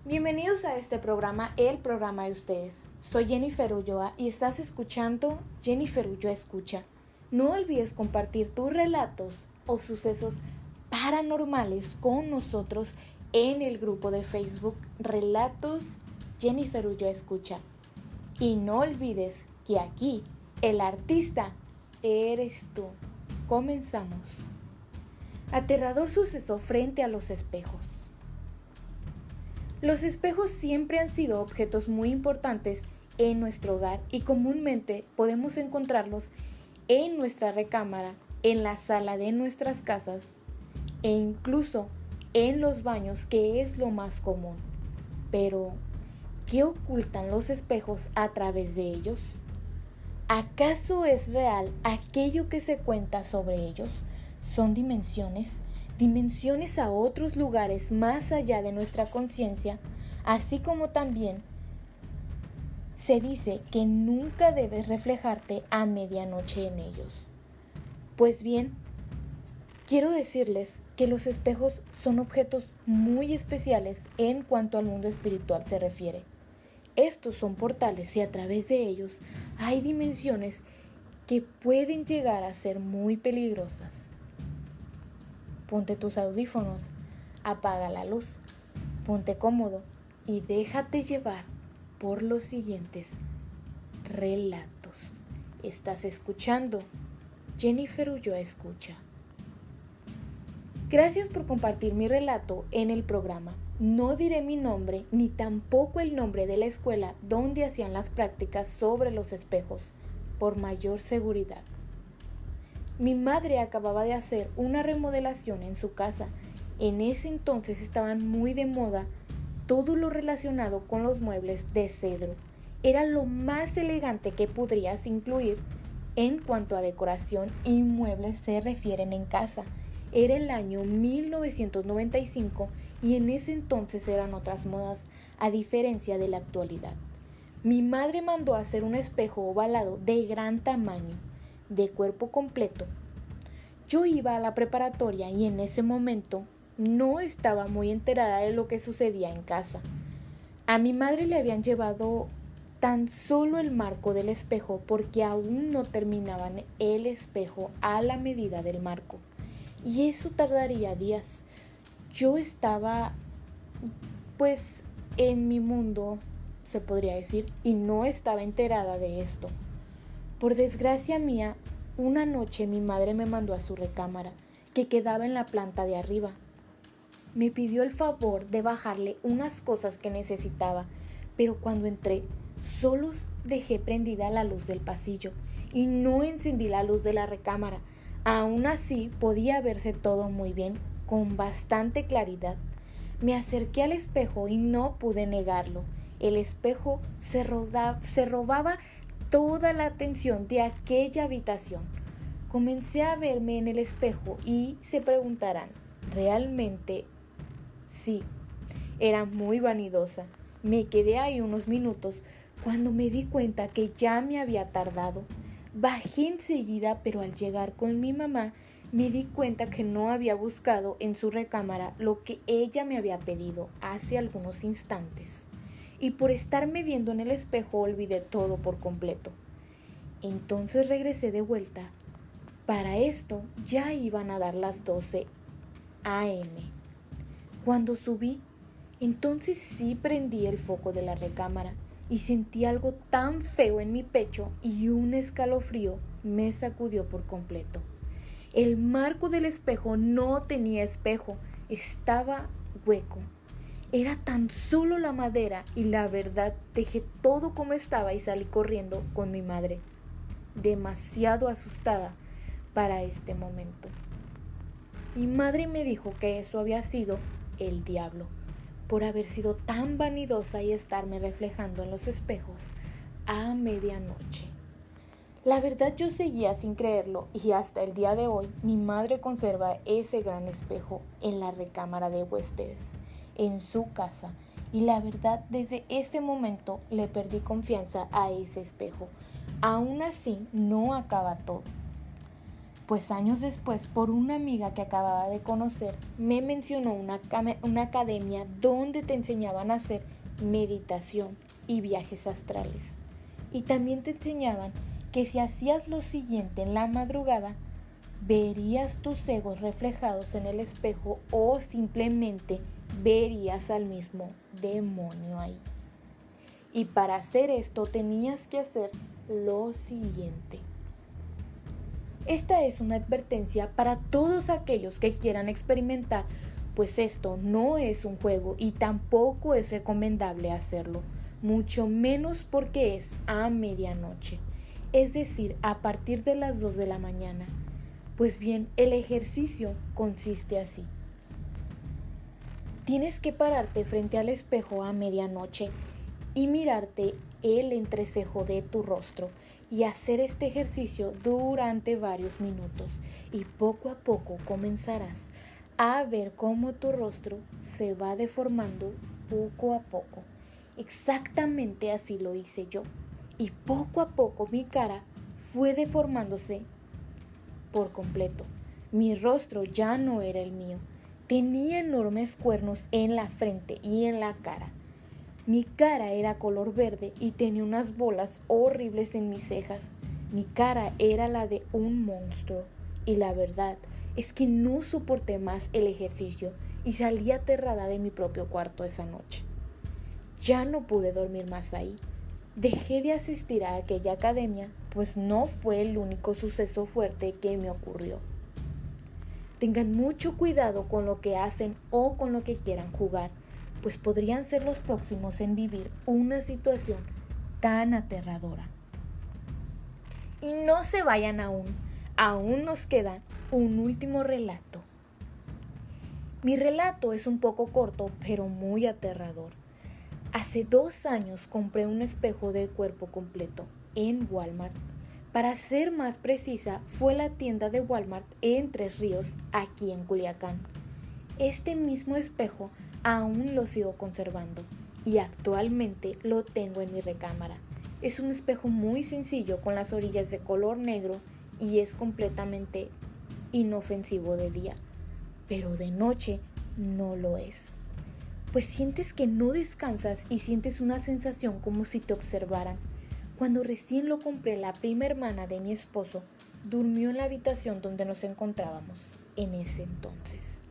Bienvenidos a este programa, el programa de ustedes. Soy Jennifer Ulloa y estás escuchando Jennifer Ulloa Escucha. No olvides compartir tus relatos o sucesos paranormales con nosotros en el grupo de Facebook Relatos Jennifer Ulloa Escucha. Y no olvides que aquí el artista eres tú. Comenzamos. Aterrador suceso frente a los espejos. Los espejos siempre han sido objetos muy importantes en nuestro hogar y comúnmente podemos encontrarlos en nuestra recámara, en la sala de nuestras casas e incluso en los baños, que es lo más común. Pero, ¿qué ocultan los espejos a través de ellos? ¿Acaso es real aquello que se cuenta sobre ellos? ¿Son dimensiones a otros lugares más allá de nuestra conciencia? Así como también se dice que nunca debes reflejarte a medianoche en ellos. Pues bien, quiero decirles que los espejos son objetos muy especiales en cuanto al mundo espiritual se refiere. Estos son portales y a través de ellos hay dimensiones que pueden llegar a ser muy peligrosas. Ponte tus audífonos, apaga la luz, ponte cómodo y déjate llevar por los siguientes relatos. Estás escuchando Jennifer Ulloa Escucha. Gracias por compartir mi relato en el programa. No diré mi nombre ni tampoco el nombre de la escuela donde hacían las prácticas sobre los espejos, por mayor seguridad. Mi madre acababa de hacer una remodelación en su casa. En ese entonces estaban muy de moda todo lo relacionado con los muebles de cedro. Era lo más elegante que podrías incluir en cuanto a decoración y muebles se refieren en casa. Era el año 1995 y en ese entonces eran otras modas, a diferencia de la actualidad. Mi madre mandó a hacer un espejo ovalado de gran tamaño, de cuerpo completo. Yo iba a la preparatoria y en ese momento no estaba muy enterada de lo que sucedía en casa. A mi madre le habían llevado tan solo el marco del espejo porque aún no terminaban el espejo a la medida del marco. Y eso tardaría días. Yo estaba, en mi mundo, se podría decir, y no estaba enterada de esto. Por desgracia mía, una noche mi madre me mandó a su recámara, que quedaba en la planta de arriba. Me pidió el favor de bajarle unas cosas que necesitaba, pero cuando entré, solo dejé prendida la luz del pasillo y no encendí la luz de la recámara. Aún así, podía verse todo muy bien, con bastante claridad. Me acerqué al espejo y no pude negarlo. El espejo se robaba toda la atención de aquella habitación. Comencé a verme en el espejo y se preguntarán, ¿realmente? Sí, era muy vanidosa. Me quedé ahí unos minutos cuando me di cuenta que ya me había tardado. Bajé enseguida, pero al llegar con mi mamá me di cuenta que no había buscado en su recámara lo que ella me había pedido hace algunos instantes. Y por estarme viendo en el espejo olvidé todo por completo. Entonces regresé de vuelta. Para esto ya iban a dar las 12 a.m. Cuando subí, entonces sí prendí el foco de la recámara y sentí algo tan feo en mi pecho y un escalofrío me sacudió por completo. El marco del espejo no tenía espejo, estaba hueco. Era tan solo la madera y la verdad dejé todo como estaba y salí corriendo con mi madre, demasiado asustada para este momento. Mi madre me dijo que eso había sido el diablo, por haber sido tan vanidosa y estarme reflejando en los espejos a medianoche. La verdad yo seguía sin creerlo y hasta el día de hoy mi madre conserva ese gran espejo en la recámara de huéspedes, en su casa, y la verdad desde ese momento le perdí confianza a ese espejo. Aún así no acaba todo. Pues años después, por una amiga que acababa de conocer, me mencionó una academia donde te enseñaban a hacer meditación y viajes astrales. Y también te enseñaban que si hacías lo siguiente en la madrugada, verías tus egos reflejados en el espejo o simplemente verías al mismo demonio ahí. Y para hacer esto tenías que hacer lo siguiente. Esta es una advertencia para todos aquellos que quieran experimentar, pues esto no es un juego y tampoco es recomendable hacerlo, mucho menos porque es a medianoche, es decir, a partir de las 2 de la mañana. Pues bien, el ejercicio consiste así. Tienes que pararte frente al espejo a medianoche y mirarte el entrecejo de tu rostro y hacer este ejercicio durante varios minutos, y poco a poco comenzarás a ver cómo tu rostro se va deformando poco a poco. Exactamente así lo hice yo, y poco a poco mi cara fue deformándose por completo. Mi rostro ya no era el mío. Tenía enormes cuernos en la frente y en la cara. Mi cara era color verde y tenía unas bolas horribles en mis cejas. Mi cara era la de un monstruo. Y la verdad es que no soporté más el ejercicio y salí aterrada de mi propio cuarto esa noche. Ya no pude dormir más ahí. Dejé de asistir a aquella academia, pues no fue el único suceso fuerte que me ocurrió. Tengan mucho cuidado con lo que hacen o con lo que quieran jugar, pues podrían ser los próximos en vivir una situación tan aterradora. Y no se vayan aún nos queda un último relato. Mi relato es un poco corto, pero muy aterrador. Hace 2 años compré un espejo de cuerpo completo en Walmart. Para ser más precisa, fue la tienda de Walmart en Tres Ríos, aquí en Culiacán. Este mismo espejo aún lo sigo conservando y actualmente lo tengo en mi recámara. Es un espejo muy sencillo con las orillas de color negro y es completamente inofensivo de día, pero de noche no lo es. Pues sientes que no descansas y sientes una sensación como si te observaran. Cuando recién lo compré, la prima hermana de mi esposo durmió en la habitación donde nos encontrábamos en ese entonces.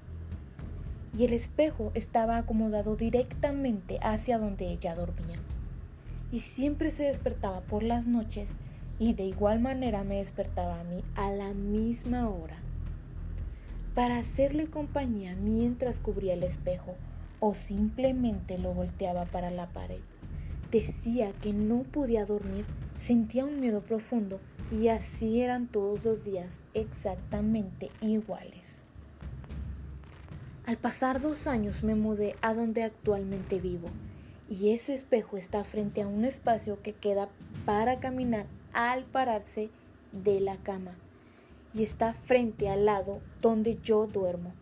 Y el espejo estaba acomodado directamente hacia donde ella dormía. Y siempre se despertaba por las noches y de igual manera me despertaba a mí a la misma hora, para hacerle compañía mientras cubría el espejo o simplemente lo volteaba para la pared. Decía que no podía dormir, sentía un miedo profundo y así eran todos los días exactamente iguales. Al pasar 2 años me mudé a donde actualmente vivo y ese espejo está frente a un espacio que queda para caminar al pararse de la cama y está frente al lado donde yo duermo,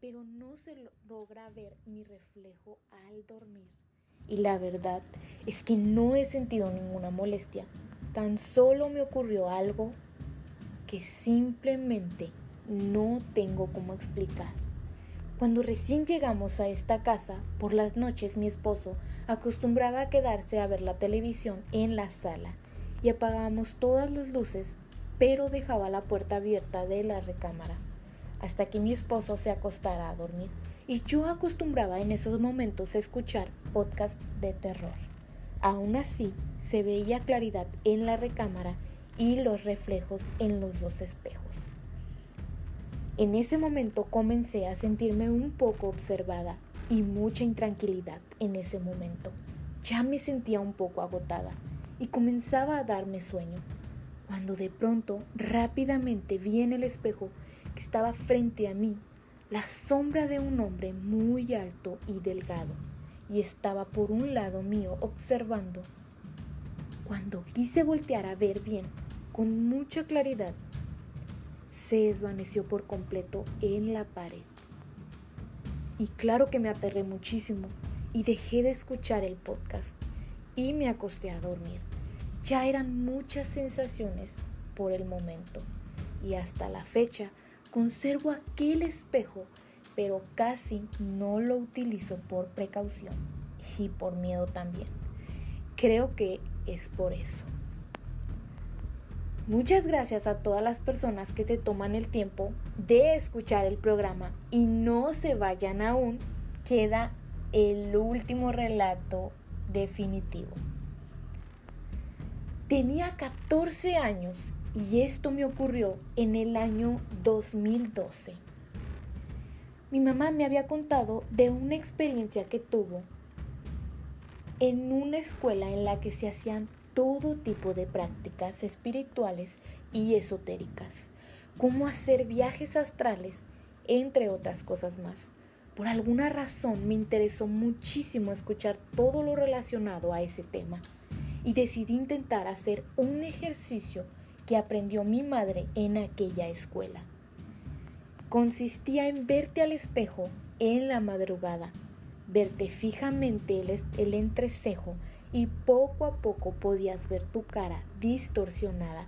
pero no se logra ver mi reflejo al dormir. Y la verdad es que no he sentido ninguna molestia, tan solo me ocurrió algo que simplemente no tengo cómo explicar. Cuando recién llegamos a esta casa, por las noches mi esposo acostumbraba a quedarse a ver la televisión en la sala y apagábamos todas las luces, pero dejaba la puerta abierta de la recámara hasta que mi esposo se acostara a dormir, y yo acostumbraba en esos momentos a escuchar podcasts de terror. Aún así, se veía claridad en la recámara y los reflejos en los 2 espejos. En ese momento comencé a sentirme un poco observada y mucha intranquilidad en ese momento. Ya me sentía un poco agotada y comenzaba a darme sueño, cuando de pronto rápidamente vi en el espejo que estaba frente a mí la sombra de un hombre muy alto y delgado, y estaba por un lado mío observando. Cuando quise voltear a ver bien, con mucha claridad, se desvaneció por completo en la pared. Y claro que me aterré muchísimo y dejé de escuchar el podcast y me acosté a dormir. Ya eran muchas sensaciones por el momento y hasta la fecha conservo aquel espejo, pero casi no lo utilizo por precaución y por miedo también. Creo que es por eso. Muchas gracias a todas las personas que se toman el tiempo de escuchar el programa y no se vayan aún, queda el último relato definitivo. Tenía 14 años y esto me ocurrió en el año 2012. Mi mamá me había contado de una experiencia que tuvo en una escuela en la que se hacían todo tipo de prácticas espirituales y esotéricas, como hacer viajes astrales, entre otras cosas más. Por alguna razón me interesó muchísimo escuchar todo lo relacionado a ese tema y decidí intentar hacer un ejercicio que aprendió mi madre en aquella escuela. Consistía en verte al espejo en la madrugada, verte fijamente el entrecejo y poco a poco podías ver tu cara distorsionada.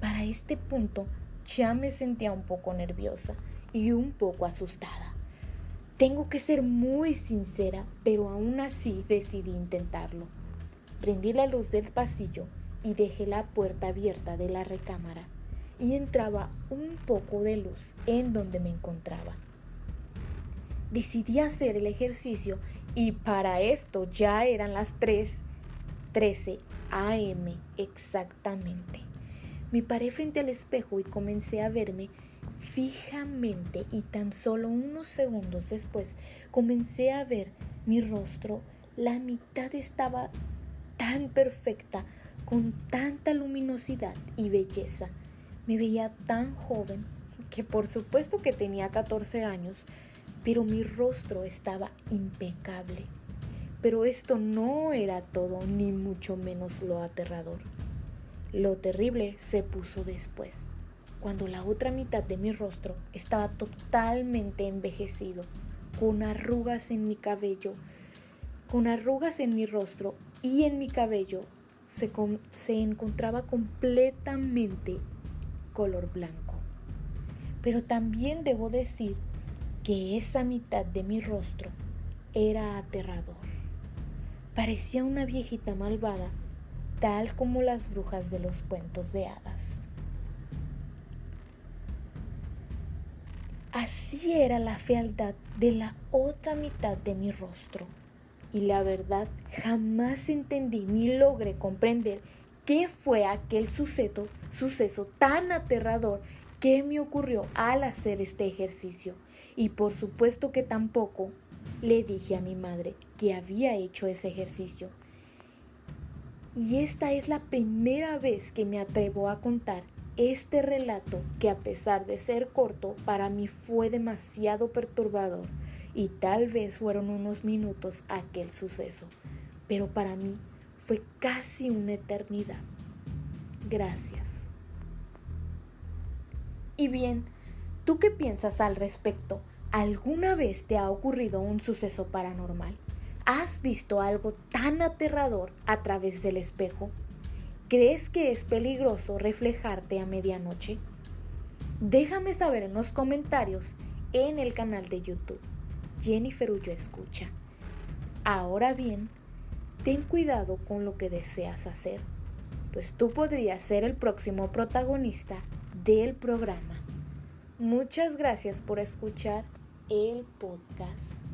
Para este punto ya me sentía un poco nerviosa y un poco asustada. Tengo que ser muy sincera, pero aún así decidí intentarlo. Prendí la luz del pasillo y dejé la puerta abierta de la recámara y entraba un poco de luz en donde me encontraba. Decidí hacer el ejercicio y para esto ya eran las 3:13 a.m. exactamente. Me paré frente al espejo y comencé a verme fijamente y tan solo unos segundos después comencé a ver mi rostro. La mitad estaba tan perfecta, con tanta luminosidad y belleza. Me veía tan joven que por supuesto que tenía 14 años, pero mi rostro estaba impecable. Pero esto no era todo, ni mucho menos lo aterrador. Lo terrible se puso después, cuando la otra mitad de mi rostro estaba totalmente envejecido, con arrugas en mi cabello, con arrugas en mi rostro y en mi cabello se encontraba completamente color blanco. Pero también debo decir que esa mitad de mi rostro era aterrador. Parecía una viejita malvada, tal como las brujas de los cuentos de hadas. Así era la fealdad de la otra mitad de mi rostro. Y la verdad, jamás entendí ni logré comprender qué fue aquel suceso tan aterrador que me ocurrió al hacer este ejercicio. Y por supuesto que tampoco le dije a mi madre que había hecho ese ejercicio. Y esta es la primera vez que me atrevo a contar este relato que, a pesar de ser corto, para mí fue demasiado perturbador. Y tal vez fueron unos minutos aquel suceso, pero para mí fue casi una eternidad. Gracias. Y bien, ¿tú qué piensas al respecto? ¿Alguna vez te ha ocurrido un suceso paranormal? ¿Has visto algo tan aterrador a través del espejo? ¿Crees que es peligroso reflejarte a medianoche? Déjame saber en los comentarios en el canal de YouTube Jennifer Ulloa Escucha. Ahora bien, ten cuidado con lo que deseas hacer, pues tú podrías ser el próximo protagonista del programa. Muchas gracias por escuchar el podcast.